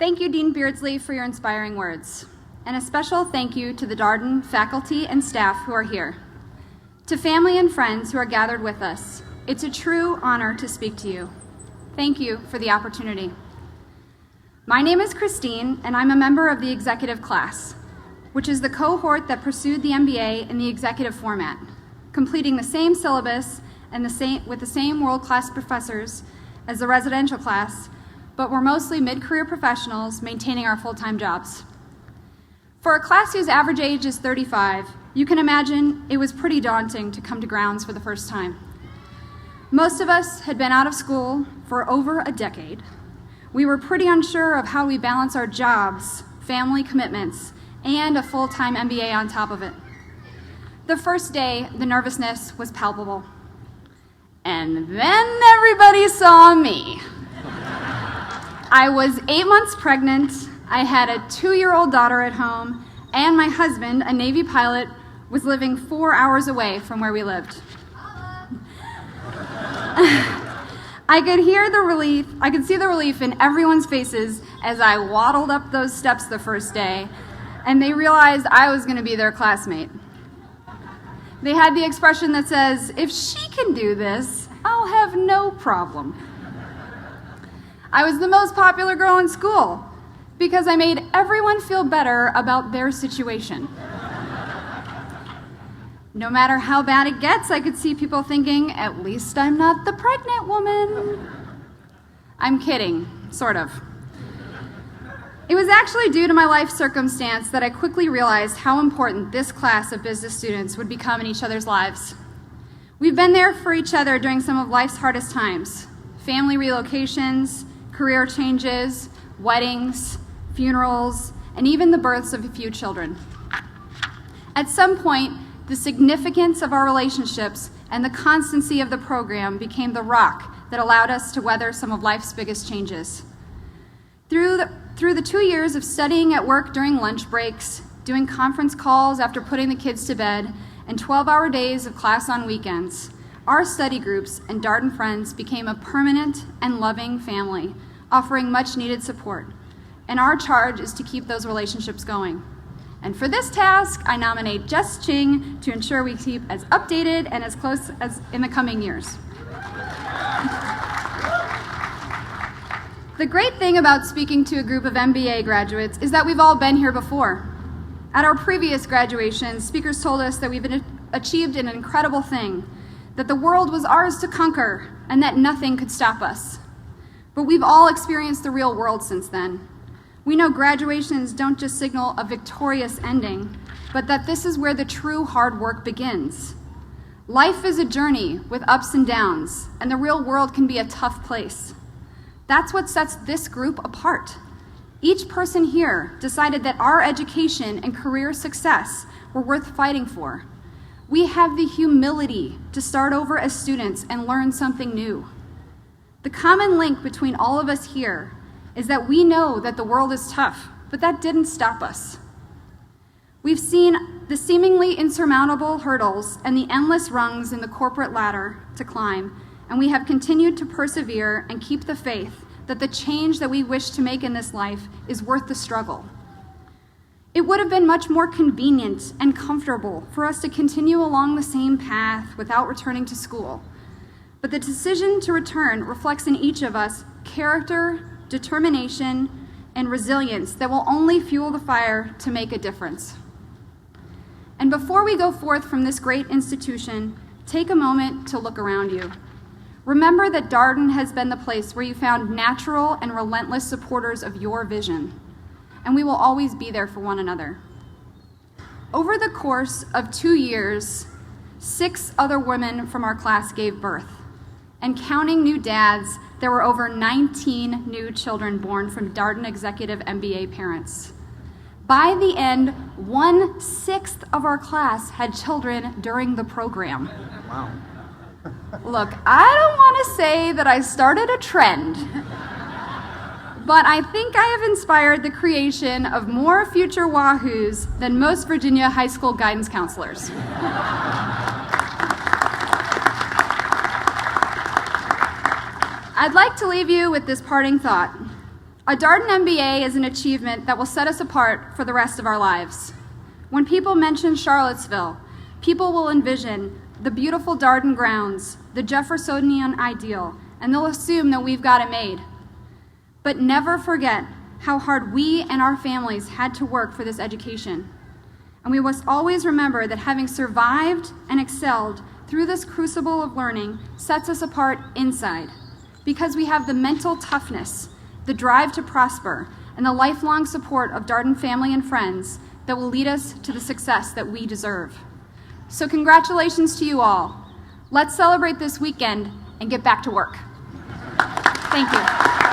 Thank you, Dean Beardsley, for your inspiring words. And a special thank you to the Darden faculty and staff who are here. To family and friends who are gathered with us, it's a true honor to speak to you. Thank you for the opportunity. My name is Christine, and I'm a member of the Executive Class, which is the cohort that pursued the MBA in the executive format, completing the same syllabus and with the same world-class professors as the residential class, but we're mostly mid-career professionals maintaining our full-time jobs. For a class whose average age is 35, you can imagine it was pretty daunting to come to grounds for the first time. Most of us had been out of school for over a decade. We were pretty unsure of how we balance our jobs, family commitments, and a full-time MBA on top of it. The first day, the nervousness was palpable. And then everybody saw me. I was 8 months pregnant, I had a 2-year-old daughter at home, and my husband, a Navy pilot, was living 4 hours away from where we lived. I could see the relief in everyone's faces as I waddled up those steps the first day, and they realized I was going to be their classmate. They had the expression that says, "If she can do this, I'll have no problem." I was the most popular girl in school because I made everyone feel better about their situation. No matter how bad it gets, I could see people thinking, "At least I'm not the pregnant woman." I'm kidding, sort of. It was actually due to my life circumstance that I quickly realized how important this class of business students would become in each other's lives. We've been there for each other during some of life's hardest times: family relocations, career changes, weddings, funerals, and even the births of a few children. At some point, the significance of our relationships and the constancy of the program became the rock that allowed us to weather some of life's biggest changes. Through the 2 years of studying at work during lunch breaks, doing conference calls after putting the kids to bed, and 12-hour days of class on weekends, our study groups and Darden friends became a permanent and loving family, offering much-needed support. And our charge is to keep those relationships going. And for this task, I nominate Jess Ching to ensure we keep as updated and as close as in the coming years. The great thing about speaking to a group of MBA graduates is that we've all been here before. At our previous graduations, speakers told us that we've achieved an incredible thing, that the world was ours to conquer, and that nothing could stop us. But we've all experienced the real world since then. We know graduations don't just signal a victorious ending, but that this is where the true hard work begins. Life is a journey with ups and downs, and the real world can be a tough place. That's what sets this group apart. Each person here decided that our education and career success were worth fighting for. We have the humility to start over as students and learn something new. The common link between all of us here is that we know that the world is tough, but that didn't stop us. We've seen the seemingly insurmountable hurdles and the endless rungs in the corporate ladder to climb, and we have continued to persevere and keep the faith that the change that we wish to make in this life is worth the struggle. It would have been much more convenient and comfortable for us to continue along the same path without returning to school. But the decision to return reflects in each of us character, determination, and resilience that will only fuel the fire to make a difference. And before we go forth from this great institution, take a moment to look around you. Remember that Darden has been the place where you found natural and relentless supporters of your vision, and we will always be there for one another. Over the course of 2 years, 6 other women from our class gave birth, and counting new dads, there were over 19 new children born from Darden Executive MBA parents. By the end, 1/6 of our class had children during the program. Wow. Look, I don't want to say that I started a trend, but I think I have inspired the creation of more future Wahoos than most Virginia high school guidance counselors. I'd like to leave you with this parting thought. A Darden MBA is an achievement that will set us apart for the rest of our lives. When people mention Charlottesville, people will envision the beautiful Darden grounds, the Jeffersonian ideal, and they'll assume that we've got it made. But never forget how hard we and our families had to work for this education. And we must always remember that having survived and excelled through this crucible of learning sets us apart inside, because we have the mental toughness, the drive to prosper, and the lifelong support of Darden family and friends that will lead us to the success that we deserve. So congratulations to you all. Let's celebrate this weekend and get back to work. Thank you.